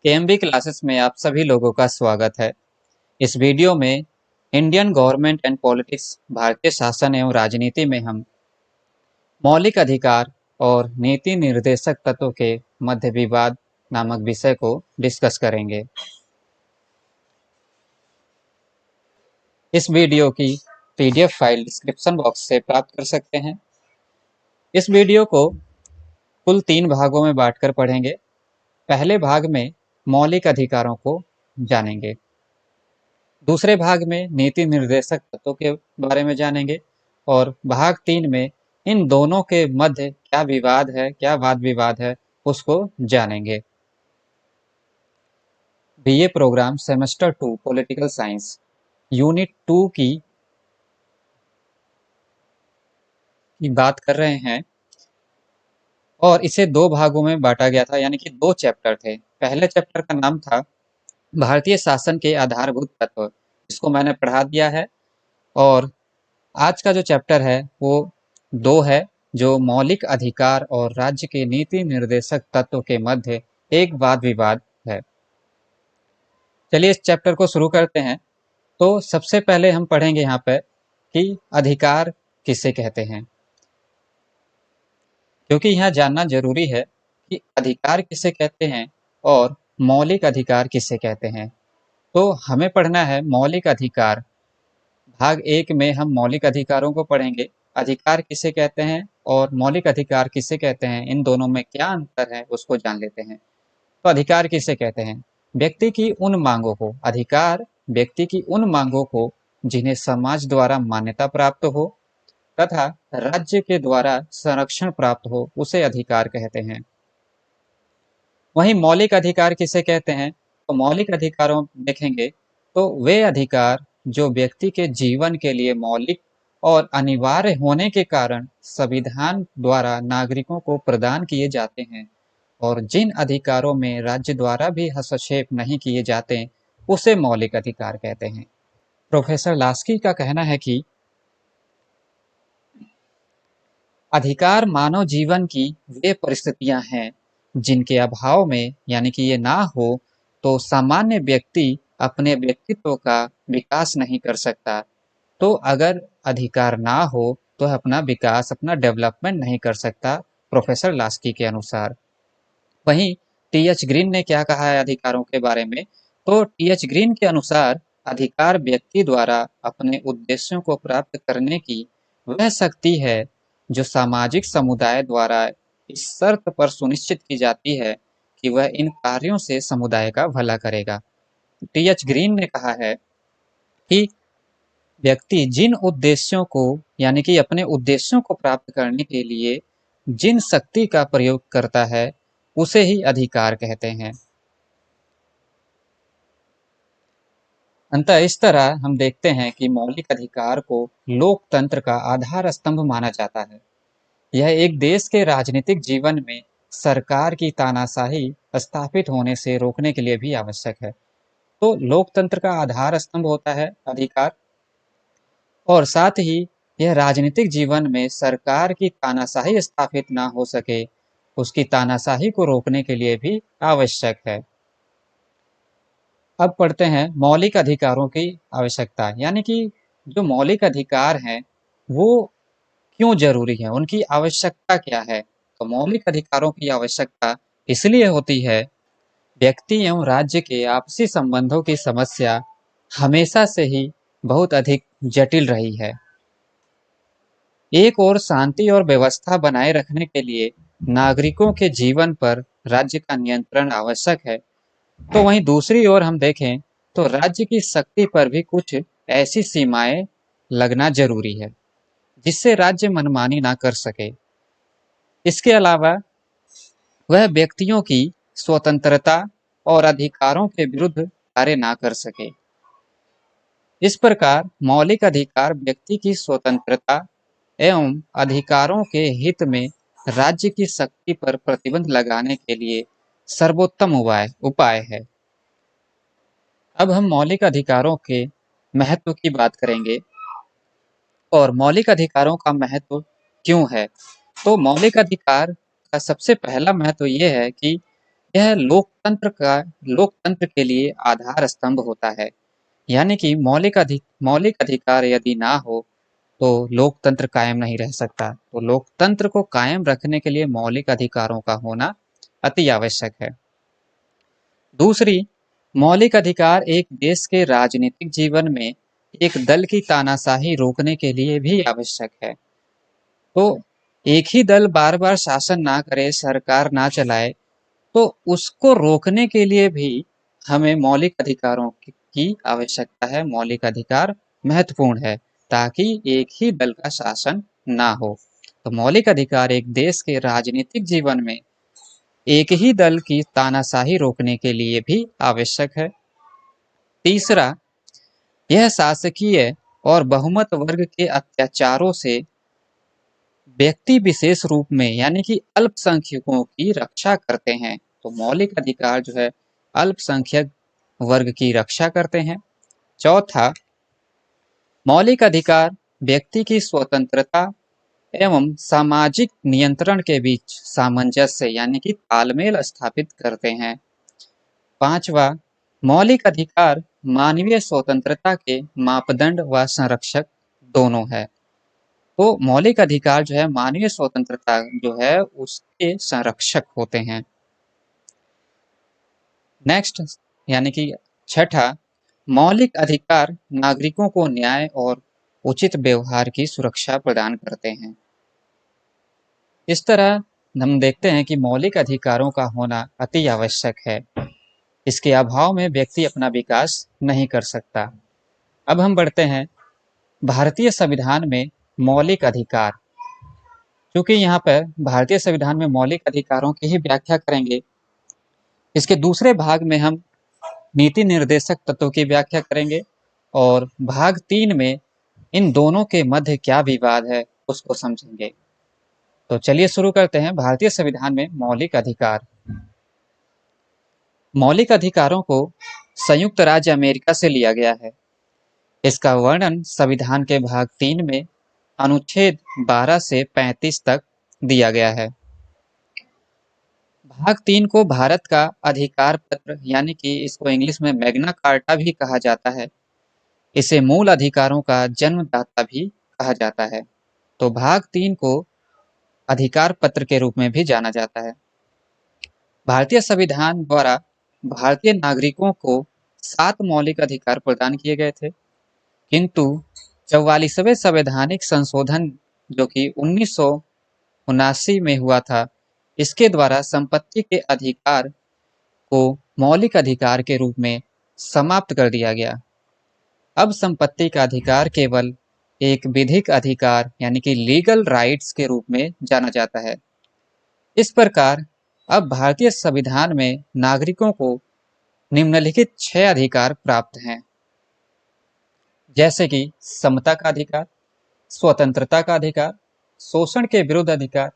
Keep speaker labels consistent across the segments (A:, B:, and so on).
A: KMB classes में आप सभी लोगों का स्वागत है। इस वीडियो में इंडियन गवर्नमेंट एंड पॉलिटिक्स, भारतीय शासन एवं राजनीति में हम मौलिक अधिकार और नीति निर्देशक तत्व के मध्य विवाद नामक विषय को डिस्कस करेंगे। इस वीडियो की पीडीएफ फाइल डिस्क्रिप्शन बॉक्स से प्राप्त कर सकते हैं। इस वीडियो को कुल 3 भागों में बांटकर पढ़ेंगे। पहले भाग में मौलिक अधिकारों को जानेंगे, दूसरे भाग में नीति निर्देशक तत्वों के बारे में जानेंगे और भाग 3 में इन दोनों के मध्य क्या विवाद है, क्या वाद विवाद है, उसको जानेंगे। BA programme semester 2 political science unit 2 की बात कर रहे हैं और इसे 2 भागों में बांटा गया था, यानी कि 2 चैप्टर थे। पहले चैप्टर का नाम था भारतीय शासन के आधारभूत तत्व, इसको मैंने पढ़ा दिया है। और आज का जो चैप्टर है वो 2 है, जो मौलिक अधिकार और राज्य के नीति निर्देशक तत्व के मध्य एक वाद विवाद है। चलिए इस चैप्टर को शुरू करते हैं। तो सबसे पहले हम पढ़ेंगे यहाँ पे कि अधिकार किसे कहते हैं, क्योंकि यहाँ जानना जरूरी है कि अधिकार किसे कहते हैं और मौलिक अधिकार किसे कहते हैं। तो हमें पढ़ना है मौलिक अधिकार। भाग 1 में हम मौलिक अधिकारों को पढ़ेंगे, अधिकार किसे कहते हैं और मौलिक अधिकार किसे कहते हैं, इन दोनों में क्या अंतर है उसको जान लेते हैं। तो अधिकार किसे कहते हैं? व्यक्ति की उन मांगों को, अधिकार व्यक्ति की उन मांगों को जिन्हें समाज द्वारा मान्यता प्राप्त हो तथा राज्य के द्वारा संरक्षण प्राप्त हो, उसे अधिकार कहते हैं। वहीं मौलिक अधिकार किसे कहते हैं? तो मौलिक अधिकारों देखेंगे तो वे अधिकार जो व्यक्ति के जीवन के लिए मौलिक और अनिवार्य होने के कारण संविधान द्वारा नागरिकों को प्रदान किए जाते हैं और जिन अधिकारों में राज्य द्वारा भी हस्तक्षेप नहीं किए जाते, उसे मौलिक अधिकार कहते हैं। प्रोफेसर लास्की का कहना है कि अधिकार मानव जीवन की वे परिस्थितियां हैं जिनके अभाव में, यानी कि ये ना हो तो सामान्य व्यक्ति अपने व्यक्तित्व का विकास नहीं कर सकता। तो अगर अधिकार ना हो तो अपना विकास, अपना डेवलपमेंट नहीं कर सकता, प्रोफेसर लास्की के अनुसार। वहीं टी.एच. ग्रीन ने क्या कहा है अधिकारों के बारे में? तो टी.एच. ग्रीन के अनुसार अधिकार व्यक्ति द्वारा अपने उद्देश्यों को प्राप्त करने की वह शक्ति है जो सामाजिक समुदाय द्वारा इस शर्त पर सुनिश्चित की जाती है कि वह इन कार्यों से समुदाय का भला करेगा। टी.एच. ग्रीन ने कहा है कि व्यक्ति जिन उद्देश्यों को, यानी कि अपने उद्देश्यों को प्राप्त करने के लिए जिन शक्ति का प्रयोग करता है, उसे ही अधिकार कहते हैं। अंततः इस तरह हम देखते हैं कि मौलिक अधिकार को लोकतंत्र का आधार स्तंभ माना जाता है। यह एक देश के राजनीतिक जीवन में सरकार की तानाशाही स्थापित होने से रोकने के लिए भी आवश्यक है। तो लोकतंत्र का आधार स्तंभ होता है अधिकार, और साथ ही यह राजनीतिक जीवन में सरकार की तानाशाही स्थापित ना हो सके, उसकी तानाशाही को रोकने के लिए भी आवश्यक है। अब पढ़ते हैं मौलिक अधिकारों की आवश्यकता, यानी कि जो मौलिक अधिकार हैं वो क्यों जरूरी है, उनकी आवश्यकता क्या है। तो मौलिक अधिकारों की आवश्यकता इसलिए होती है, व्यक्ति एवं राज्य के आपसी संबंधों की समस्या हमेशा से ही बहुत अधिक जटिल रही है। एक ओर शांति और व्यवस्था बनाए रखने के लिए नागरिकों के जीवन पर राज्य का नियंत्रण आवश्यक है, तो वहीं दूसरी ओर हम देखें तो राज्य की शक्ति पर भी कुछ ऐसी सीमाएं लगना जरूरी है जिससे राज्य मनमानी ना कर सके। इसके अलावा वह व्यक्तियों की स्वतंत्रता और अधिकारों के विरुद्ध कार्य ना कर सके। इस प्रकार मौलिक अधिकार व्यक्ति की स्वतंत्रता एवं अधिकारों के हित में राज्य की शक्ति पर प्रतिबंध लगाने के लिए सर्वोत्तम उपाय है। अब हम मौलिक अधिकारों के महत्व की बात करेंगे और मौलिक अधिकारों का महत्व क्यों है। तो मौलिक अधिकार का सबसे पहला महत्व यह है कि यह लोकतंत्र के लिए आधार स्तंभ होता है। यानी कि मौलिक अधिकार यदि ना हो तो लोकतंत्र कायम नहीं रह सकता। तो लोकतंत्र को कायम रखने के लिए मौलिक अधिकारों का होना अति आवश्यक है। दूसरी, मौलिक अधिकार एक देश के राजनीतिक जीवन में एक दल की तानाशाही रोकने के लिए भी आवश्यक है। तो एक ही दल बार बार शासन ना करे, सरकार ना चलाए, तो उसको रोकने के लिए भी हमें मौलिक अधिकारों की आवश्यकता है। मौलिक अधिकार महत्वपूर्ण है ताकि एक ही दल का शासन ना हो। तो मौलिक अधिकार एक देश के राजनीतिक जीवन में एक ही दल की तानाशाही रोकने के लिए भी आवश्यक है। तीसरा, यह शासकीय और बहुमत वर्ग के अत्याचारों से व्यक्ति विशेष रूप में यानी कि अल्पसंख्यकों की रक्षा करते हैं। तो मौलिक अधिकार जो है अल्पसंख्यक वर्ग की रक्षा करते हैं। चौथा, मौलिक अधिकार व्यक्ति की स्वतंत्रता एवं सामाजिक नियंत्रण के बीच सामंजस्य यानी कि तालमेल स्थापित करते हैं। पांचवा, मौलिक अधिकार मानवीय स्वतंत्रता के मापदंड व संरक्षक दोनों है। तो मौलिक अधिकार जो है मानवीय स्वतंत्रता जो है उसके संरक्षक होते हैं। नेक्स्ट यानी कि छठा, मौलिक अधिकार नागरिकों को न्याय और उचित व्यवहार की सुरक्षा प्रदान करते हैं। इस तरह हम देखते हैं कि मौलिक अधिकारों का होना अति आवश्यक है। इसके अभाव में व्यक्ति अपना विकास नहीं कर सकता। अब हम बढ़ते हैं भारतीय संविधान में मौलिक अधिकार। क्योंकि यहाँ पर भारतीय संविधान में मौलिक अधिकारों की ही व्याख्या करेंगे, इसके दूसरे भाग में हम नीति निर्देशक तत्वों की व्याख्या करेंगे और भाग 3 में इन दोनों के मध्य क्या विवाद है उसको समझेंगे। तो चलिए शुरू करते हैं भारतीय संविधान में मौलिक अधिकार। मौलिक अधिकारों को संयुक्त राज्य अमेरिका से लिया गया है। इसका वर्णन संविधान के भाग 3 में अनुच्छेद 12 से 35 तक दिया गया है। भाग 3 को भारत का अधिकार पत्र यानी कि इसको इंग्लिश में मैग्ना कार्टा भी कहा जाता है। इसे मूल अधिकारों का जन्मदाता भी कहा जाता है। तो भाग 3 को अधिकार पत्र के रूप में भी जाना जाता है। भारतीय संविधान द्वारा भारतीय नागरिकों को 7 मौलिक अधिकार प्रदान किए गए थे, किंतु 44वें संवैधानिक संशोधन जो कि 1979 में हुआ था, इसके द्वारा संपत्ति के अधिकार को मौलिक अधिकार के रूप में समाप्त कर दिया गया। अब संपत्ति का अधिकार केवल एक विधिक अधिकार यानी कि लीगल राइट्स के रूप में जाना जाता है। इस प्रकार अब भारतीय संविधान में नागरिकों को निम्नलिखित 6 अधिकार प्राप्त हैं, जैसे कि समता का अधिकार, स्वतंत्रता का अधिकार, शोषण के विरुद्ध अधिकार,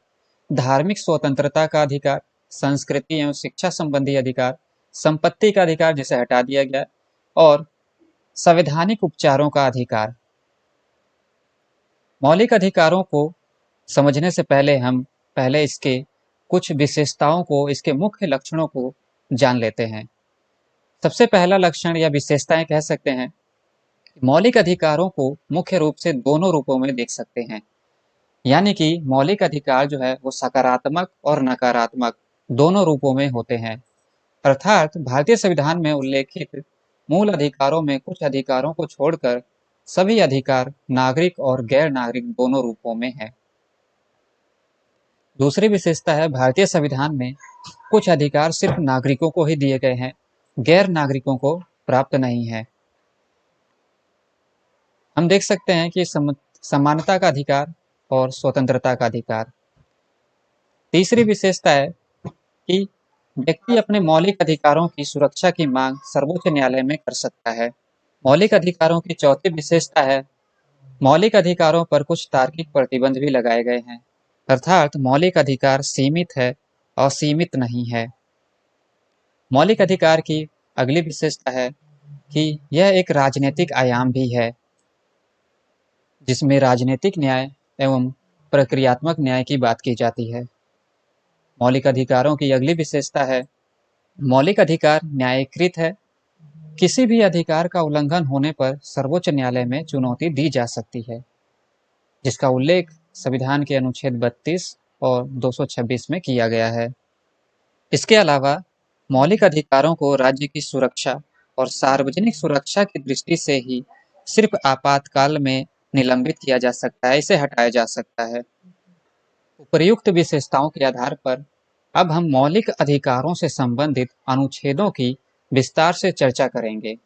A: धार्मिक स्वतंत्रता का अधिकार, संस्कृति एवं शिक्षा संबंधी अधिकार, संपत्ति का अधिकार जिसे हटा दिया गया, और संवैधानिक उपचारों का अधिकार। मौलिक अधिकारों को समझने से पहले हम पहले इसके कुछ विशेषताओं को, इसके मुख्य लक्षणों को जान लेते हैं। सबसे पहला लक्षण या विशेषताएं कह सकते हैं, मौलिक अधिकारों को मुख्य रूप से दोनों रूपों में देख सकते हैं। यानी कि मौलिक अधिकार जो है वो सकारात्मक और नकारात्मक दोनों रूपों में होते हैं। अर्थात भारतीय संविधान में उल्लेखित मूल अधिकारों में कुछ अधिकारों को छोड़कर सभी अधिकार नागरिक और गैर नागरिक दोनों रूपों में है। दूसरी विशेषता है, भारतीय संविधान में कुछ अधिकार सिर्फ नागरिकों को ही दिए गए हैं, गैर नागरिकों को प्राप्त नहीं है। हम देख सकते हैं कि समानता का अधिकार और स्वतंत्रता का अधिकार। तीसरी विशेषता है कि व्यक्ति अपने मौलिक अधिकारों की सुरक्षा की मांग सर्वोच्च न्यायालय में कर सकता है। मौलिक अधिकारों की चौथी विशेषता है, मौलिक अधिकारों पर कुछ तार्किक प्रतिबंध भी लगाए गए हैं। अर्थात मौलिक अधिकार सीमित है, असीमित नहीं है। मौलिक अधिकार की अगली विशेषता है कि यह एक राजनीतिक आयाम भी है, जिसमें राजनीतिक न्याय एवं प्रक्रियात्मक न्याय की बात की जाती है। मौलिक अधिकारों की अगली विशेषता है मौलिक अधिकार न्यायीकृत है। किसी भी अधिकार का उल्लंघन होने पर सर्वोच्च न्यायालय में चुनौती दी जा सकती है, जिसका उल्लेख संविधान के अनुच्छेद 32 और 226 में किया गया है। इसके अलावा मौलिक अधिकारों को राज्य की सुरक्षा और सार्वजनिक सुरक्षा की दृष्टि से ही सिर्फ आपातकाल में निलंबित किया जा सकता है, इसे हटाया जा सकता है। उपर्युक्त विशेषताओं के आधार पर अब हम मौलिक अधिकारों से संबंधित अनुच्छेदों की विस्तार से चर्चा करेंगे।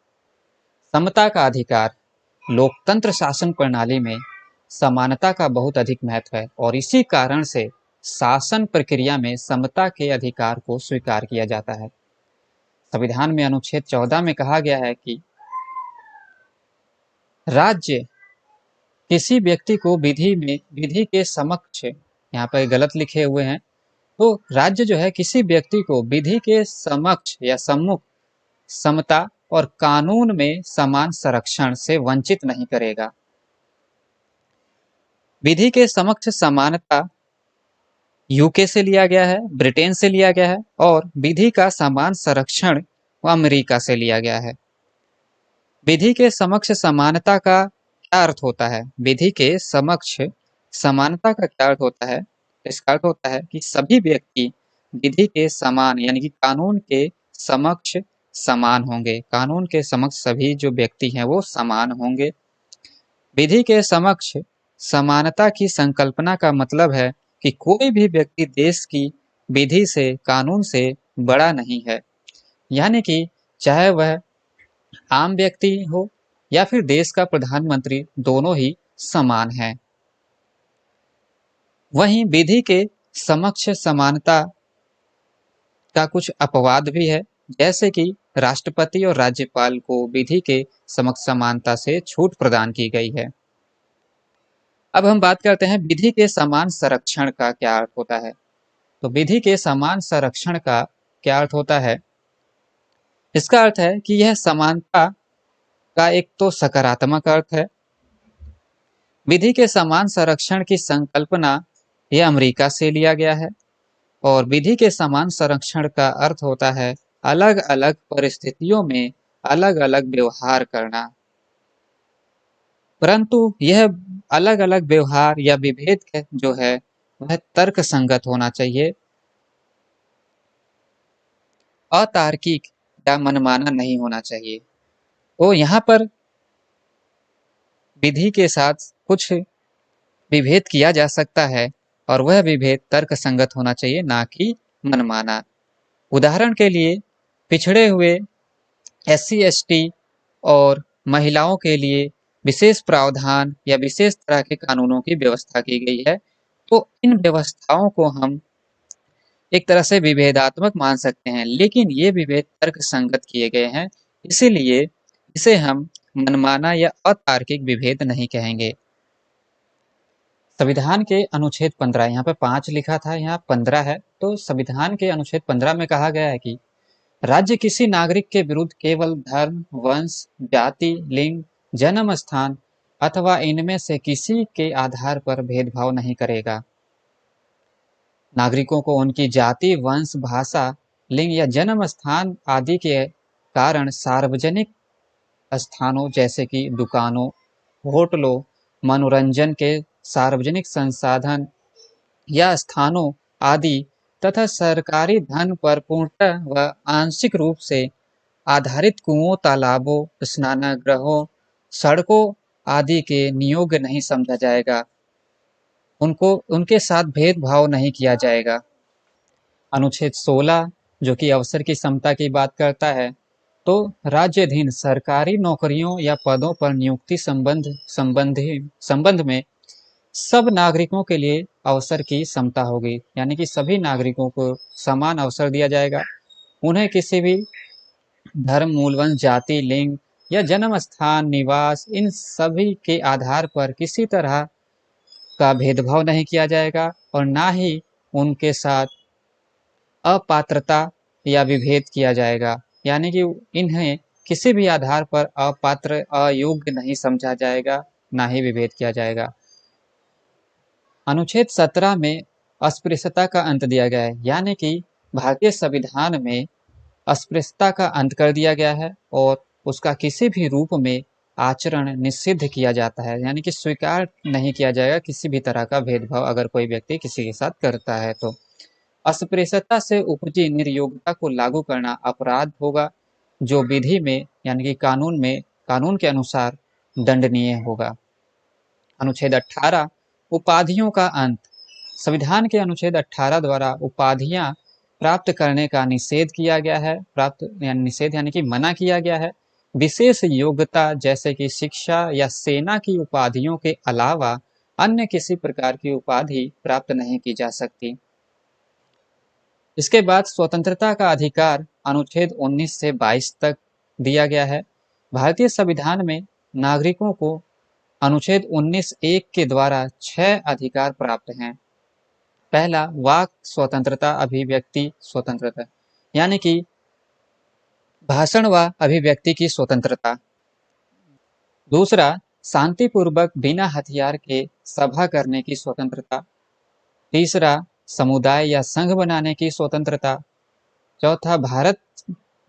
A: समता का अधिकार। लोकतंत्र शासन प्रणाली में समानता का बहुत अधिक महत्व है और इसी कारण से शासन प्रक्रिया में समता के अधिकार को स्वीकार किया जाता है। संविधान में अनुच्छेद 14 में कहा गया है कि राज्य किसी व्यक्ति को विधि के समक्ष, यहाँ पर गलत लिखे हुए हैं, तो राज्य जो है किसी व्यक्ति को विधि के समक्ष या सम्मुख समता और कानून में समान संरक्षण से वंचित नहीं करेगा। विधि के समक्ष समानता यूके से लिया गया है, ब्रिटेन से लिया गया है, और विधि का समान संरक्षण अमेरिका से लिया गया है। विधि के समक्ष समानता का क्या अर्थ होता है? विधि के समक्ष समानता का क्या अर्थ होता है? इसका अर्थ होता है कि सभी व्यक्ति विधि के समान यानी कि कानून के समक्ष समान होंगे। कानून के समक्ष सभी जो व्यक्ति हैं वो समान होंगे। विधि के समक्ष समानता की संकल्पना का मतलब है कि कोई भी व्यक्ति देश की विधि से, कानून से बड़ा नहीं है, यानी कि चाहे वह आम व्यक्ति हो या फिर देश का प्रधानमंत्री, दोनों ही समान हैं। वहीं विधि के समक्ष समानता का कुछ अपवाद भी है, जैसे कि राष्ट्रपति और राज्यपाल को विधि के समक्ष समानता से छूट प्रदान की गई है। अब हम बात करते हैं विधि के समान संरक्षण का क्या अर्थ होता है। तो विधि के समान संरक्षण का क्या अर्थ होता है? इसका अर्थ है कि यह समानता का एक तो सकारात्मक अर्थ है। विधि के समान संरक्षण की संकल्पना यह अमेरिका से लिया गया है और विधि के समान संरक्षण का अर्थ होता है अलग अलग परिस्थितियों में अलग अलग व्यवहार करना। परंतु यह अलग अलग व्यवहार या विभेद जो है वह तर्क संगत होना चाहिए, अतार्किक या मनमाना नहीं होना चाहिए। तो यहाँ पर विधि के साथ कुछ विभेद किया जा सकता है और वह विभेद तर्क संगत होना चाहिए, ना कि मनमाना। उदाहरण के लिए पिछड़े हुए SC ST और महिलाओं के लिए विशेष प्रावधान या विशेष तरह के कानूनों की व्यवस्था की गई है। तो इन व्यवस्थाओं को हम एक तरह से विभेदात्मक मान सकते हैं, लेकिन ये विभेद तर्क संगत किए गए हैं, इसीलिए इसे हम मनमाना या अतार्किक विभेद नहीं कहेंगे। संविधान के अनुच्छेद 15, यहाँ पे 5 लिखा था, यहाँ 15 है। तो संविधान के अनुच्छेद 15 में कहा गया है कि राज्य किसी नागरिक के विरुद्ध केवल धर्म, वंश, जाति, लिंग, जन्म स्थान अथवा इनमें से किसी के आधार पर भेदभाव नहीं करेगा। नागरिकों को उनकी जाति, वंश, भाषा, लिंग या जन्म स्थान आदि के कारण सार्वजनिक स्थानों जैसे कि दुकानों, होटलों, मनोरंजन के सार्वजनिक संसाधन या स्थानों आदि तथा सरकारी धन पर पूर्णतः व आंशिक रूप से आधारित कुओं, तालाबों, स्नानगृहों, सड़कों आदि के नियोग नहीं समझा जाएगा। उनके साथ भेदभाव नहीं किया जाएगा। अनुच्छेद 16 जो कि अवसर की समता की बात करता है, तो राज्याधीन सरकारी नौकरियों या पदों पर नियुक्ति संबंध में सब नागरिकों के लिए अवसर की समता होगी, यानी कि सभी नागरिकों को समान अवसर दिया जाएगा। उन्हें किसी भी धर्म, मूल वंश, जाति, लिंग या जन्म स्थान, निवास, इन सभी के आधार पर किसी तरह का भेदभाव नहीं किया जाएगा और ना ही उनके साथ अपात्रता या विभेद किया जाएगा, यानी कि इन्हें किसी भी आधार पर अपात्र, अयोग्य नहीं समझा जाएगा, ना ही विभेद किया जाएगा। अनुच्छेद 17 में अस्पृश्यता का अंत दिया गया है, यानी कि भारतीय संविधान में अस्पृश्यता का अंत कर दिया गया है और उसका किसी भी रूप में आचरण निषिद्ध किया जाता है, यानी कि स्वीकार नहीं किया जाएगा किसी भी तरह का भेदभाव अगर कोई व्यक्ति किसी के साथ करता है तो। अस्पृश्यता से उपजी निर्योग्यता को लागू करना अपराध होगा, जो विधि में यानी कि कानून के अनुसार दंडनीय होगा। अनुच्छेद 18 उपाधियों का अंत। संविधान के अनुच्छेद 18 द्वारा उपाधियां प्राप्त करने का निषेध किया गया है। निषेध यानी कि मना किया गया है। विशेष योग्यता जैसे कि शिक्षा या सेना की उपाधियों के अलावा अन्य किसी प्रकार की उपाधि प्राप्त नहीं की जा सकती। इसके बाद स्वतंत्रता का अधिकार अनुच्छेद 19 से 22 तक दिया गया है। भारतीय संविधान में नागरिकों को अनुच्छेद 19(1) के द्वारा 6 अधिकार प्राप्त हैं। पहला, वाक स्वतंत्रता, अभिव्यक्ति स्वतंत्रता, यानी कि भाषण व अभिव्यक्ति की स्वतंत्रता। दूसरा, शांतिपूर्वक बिना हथियार के सभा करने की स्वतंत्रता। तीसरा, समुदाय या संघ बनाने की स्वतंत्रता। चौथा,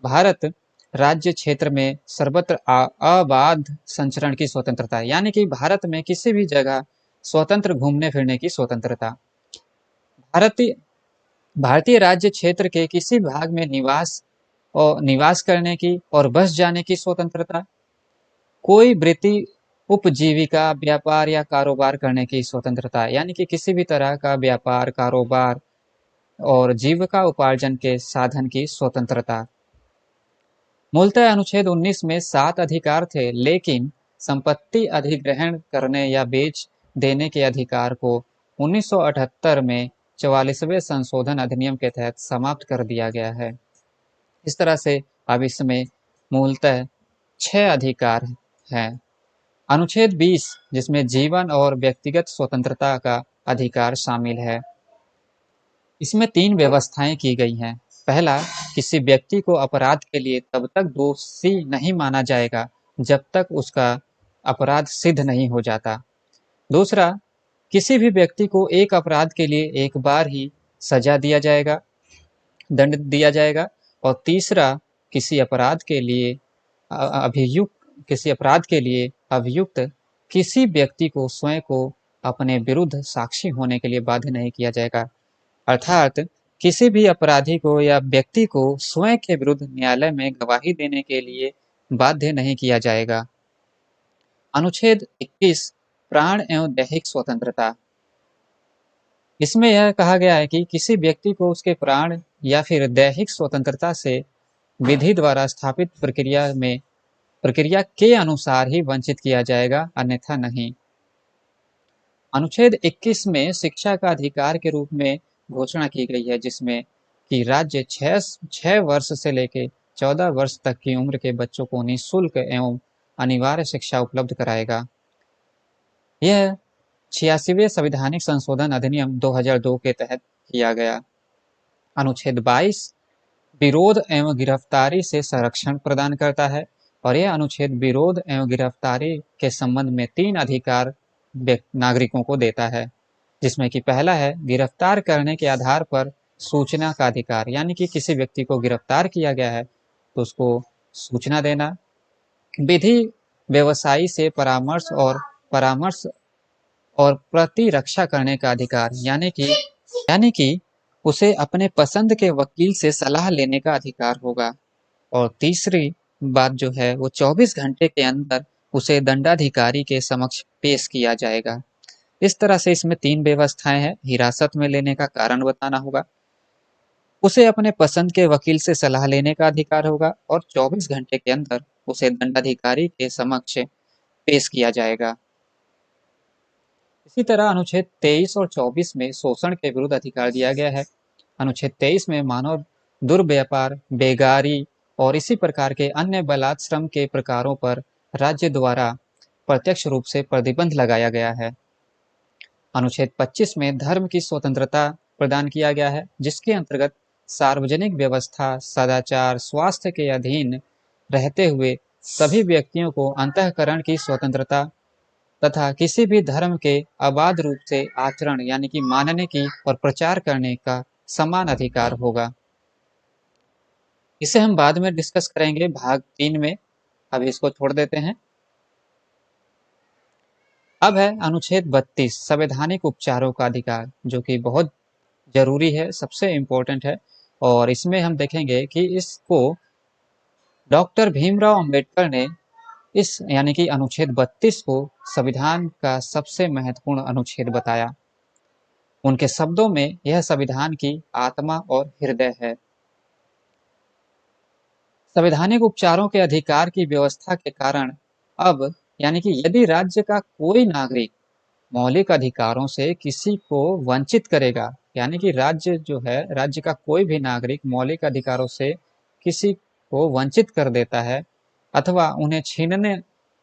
A: भारत राज्य क्षेत्र में सर्वत्र अबाध संचरण की स्वतंत्रता, यानी कि भारत में किसी भी जगह स्वतंत्र घूमने फिरने की स्वतंत्रता। भारतीय राज्य क्षेत्र के किसी भाग में निवास करने की और बस जाने की स्वतंत्रता। कोई वृत्ति, उपजीविका, व्यापार या कारोबार करने की स्वतंत्रता, यानी कि किसी भी तरह का व्यापार, कारोबार और जीविका उपार्जन के साधन की स्वतंत्रता। मूलतः अनुच्छेद 19 में 7 अधिकार थे, लेकिन संपत्ति अधिग्रहण करने या बेच देने के अधिकार को 1978 में 44वें संशोधन अधिनियम के तहत समाप्त कर दिया गया है। इस तरह से अब इसमें मूलतः 6 अधिकार हैं। अनुच्छेद 20 जिसमें जीवन और व्यक्तिगत स्वतंत्रता का अधिकार शामिल है। इसमें 3 व्यवस्थाएं की गई हैं। पहला, किसी व्यक्ति को अपराध के लिए तब तक दोषी नहीं माना जाएगा जब तक उसका अपराध सिद्ध नहीं हो जाता। दूसरा, किसी भी व्यक्ति को एक अपराध के लिए एक बार ही सजा दिया जाएगा, दंड दिया जाएगा। और तीसरा, किसी अपराध के लिए अभियुक्त किसी व्यक्ति को स्वयं को अपने विरुद्ध साक्षी होने के लिए बाध्य नहीं किया जाएगा, अर्थात किसी भी अपराधी को या व्यक्ति को स्वयं के विरुद्ध न्यायालय में गवाही देने के लिए बाध्य नहीं किया जाएगा। अनुच्छेद 21 प्राण एवं दैहिक स्वतंत्रता। इसमें यह कहा गया है कि किसी व्यक्ति को उसके प्राण या फिर दैहिक स्वतंत्रता से विधि द्वारा स्थापित प्रक्रिया के अनुसार ही वंचित किया जाएगा, अन्यथा नहीं। अनुच्छेद 21 में शिक्षा का अधिकार के रूप में घोषणा की गई है, जिसमें कि राज्य 6 वर्ष से लेकर 14 वर्ष तक की उम्र के बच्चों को निःशुल्क एवं अनिवार्य शिक्षा उपलब्ध कराएगा। यह 86वें संवैधानिक संशोधन अधिनियम 2002 के तहत किया गया। अनुच्छेद 22 विरोध एवं गिरफ्तारी से संरक्षण प्रदान करता है और यह अनुच्छेद विरोध एवं गिरफ्तारी के संबंध में 3 अधिकार नागरिकों को देता है, जिसमें कि पहला है गिरफ्तार करने के आधार पर सूचना का अधिकार, यानी कि किसी व्यक्ति को गिरफ्तार किया गया है तो उसको सूचना देना। विधि व्यवसायी से परामर्श और प्रतिरक्षा करने का अधिकार, यानी कि उसे अपने पसंद के वकील से सलाह लेने का अधिकार होगा। और तीसरी बात जो है वो 24 घंटे के अंदर उसे दंडाधिकारी के समक्ष पेश किया जाएगा। इस तरह से इसमें 3 व्यवस्थाएं हैं। हिरासत में लेने का कारण बताना होगा, उसे अपने पसंद के वकील से सलाह लेने का अधिकार होगा और 24 घंटे के अंदर उसे दंडाधिकारी के समक्ष पेश किया जाएगा। इसी तरह अनुच्छेद 23 और 24 में शोषण के विरुद्ध अधिकार दिया गया है। अनुच्छेद 23 में मानव दुर्व्यापार, बेगारी और इसी प्रकार के अन्य बलात् श्रम के प्रकारों पर राज्य द्वारा प्रत्यक्ष रूप से प्रतिबंध लगाया गया है। अनुच्छेद 25 में धर्म की स्वतंत्रता प्रदान किया गया है, जिसके अंतर्गत सार्वजनिक व्यवस्था, सदाचार, स्वास्थ्य के अधीन रहते हुए सभी व्यक्तियों को अंतःकरण की स्वतंत्रता तथा किसी भी धर्म के अबाध रूप से आचरण यानी कि मानने की और प्रचार करने का समान अधिकार होगा। इसे हम बाद में डिस्कस करेंगे भाग 3 में, अभी इसको छोड़ देते हैं। अब है अनुच्छेद 32 संवैधानिक उपचारों का अधिकार, जो कि बहुत जरूरी है, सबसे इम्पोर्टेंट है। और इसमें हम देखेंगे कि इसको डॉक्टर भीमराव अंबेडकर ने इस यानी कि अनुच्छेद 32 को संविधान का सबसे महत्वपूर्ण अनुच्छेद बताया। उनके शब्दों में यह संविधान की आत्मा और हृदय है। संवैधानिक उपचारों के अधिकार की व्यवस्था के कारण अब यानी कि यदि राज्य का कोई नागरिक मौलिक अधिकारों से किसी को वंचित करेगा, यानी कि राज्य जो है, राज्य का कोई भी नागरिक मौलिक अधिकारों से किसी को वंचित कर देता है अथवा उन्हें छीनने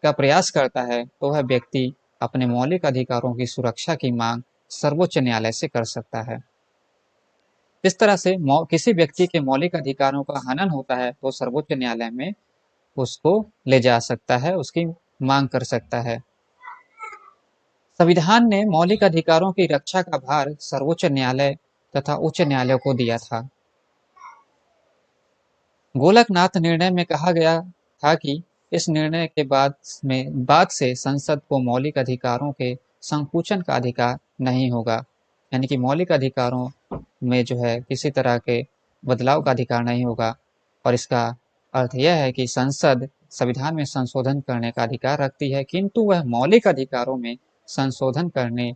A: का प्रयास करता है, तो वह व्यक्ति अपने मौलिक अधिकारों की सुरक्षा की मांग सर्वोच्च न्यायालय से कर सकता है। इस तरह से किसी व्यक्ति के मौलिक अधिकारों का हनन होता है तो सर्वोच्च न्यायालय में उसको ले जा सकता है, उसकी मांग कर सकता है। संविधान ने मौलिक अधिकारों की रक्षा का भार सर्वोच्च न्यायालय तथा उच्च न्यायालय को दिया था। गोलकनाथ निर्णय में कहा गया था कि इस निर्णय के बाद से संसद को मौलिक अधिकारों के संकुचन का अधिकार नहीं होगा, यानी कि मौलिक अधिकारों में जो है किसी तरह के बदलाव का अधिकार नहीं होगा। और इसका अर्थ यह है कि संसद संविधान में संशोधन करने का अधिकार रखती है, किंतु वह मौलिक अधिकारों में संशोधन करने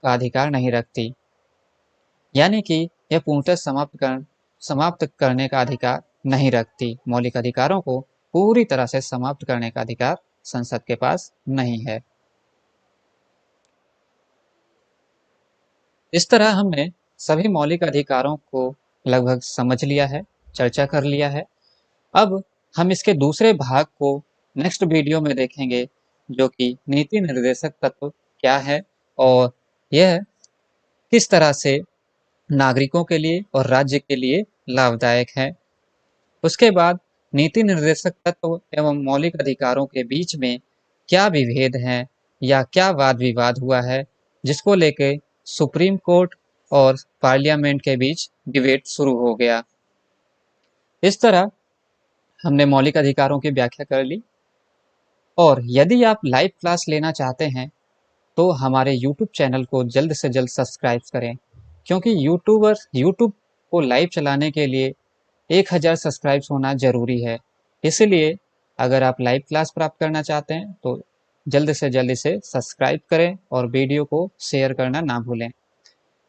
A: का अधिकार नहीं रखती, यानी कि यह पूर्णतः समाप्त करने का अधिकार नहीं रखती। मौलिक अधिकारों को पूरी तरह से समाप्त करने का अधिकार संसद के पास नहीं है। इस तरह हमने सभी मौलिक अधिकारों को लगभग समझ लिया है, चर्चा कर लिया है। अब हम इसके दूसरे भाग को नेक्स्ट वीडियो में देखेंगे, जो कि नीति निर्देशक तत्व क्या है और यह किस तरह से नागरिकों के लिए और राज्य के लिए लाभदायक है। उसके बाद नीति निर्देशक तत्व एवं मौलिक अधिकारों के बीच में क्या विभेद हैं या क्या वाद विवाद हुआ है, जिसको लेके सुप्रीम कोर्ट और पार्लियामेंट के बीच डिबेट शुरू हो गया। इस तरह हमने मौलिक अधिकारों की व्याख्या कर ली। और यदि आप लाइव क्लास लेना चाहते हैं तो हमारे यूट्यूब चैनल को जल्द से जल्द सब्सक्राइब करें, क्योंकि यूट्यूब को लाइव चलाने के लिए 1000 सब्सक्राइब्स होना जरूरी है। इसलिए अगर आप लाइव क्लास प्राप्त करना चाहते हैं तो जल्द से जल्द इसे सब्सक्राइब करें और वीडियो को शेयर करना ना भूलें।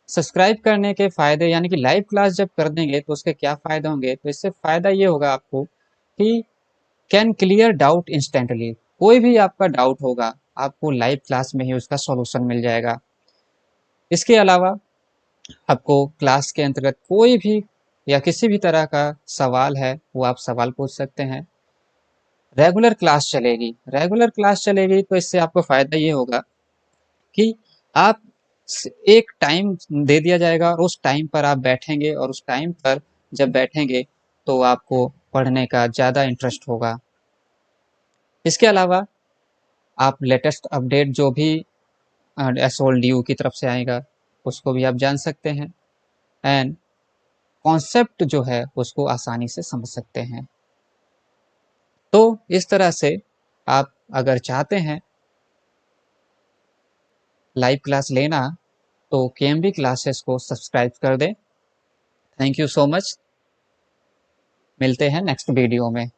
A: सब्सक्राइब करने के फायदे, यानी कि लाइव क्लास जब कर देंगे तो उसके क्या फायदे होंगे, तो इससे फायदा ये होगा आपको कि कैन क्लियर डाउट इंस्टेंटली। कोई भी आपका डाउट होगा आपको लाइव क्लास में ही उसका सॉल्यूशन मिल जाएगा। इसके अलावा आपको क्लास के अंतर्गत कोई भी या किसी भी तरह का सवाल है वो आप सवाल पूछ सकते हैं। रेगुलर क्लास चलेगी तो इससे आपको फायदा ये होगा कि आप एक टाइम दे दिया जाएगा और उस टाइम पर आप बैठेंगे, और उस टाइम पर जब बैठेंगे तो आपको पढ़ने का ज़्यादा इंटरेस्ट होगा। इसके अलावा आप लेटेस्ट अपडेट जो भी एसओएलडीयू की तरफ से आएगा उसको भी आप जान सकते हैं, एंड कॉन्सेप्ट जो है उसको आसानी से समझ सकते हैं। तो इस तरह से आप अगर चाहते हैं लाइव क्लास लेना तो केएमबी क्लासेस को सब्सक्राइब कर दें। Thank you so much. मिलते हैं नेक्स्ट वीडियो में।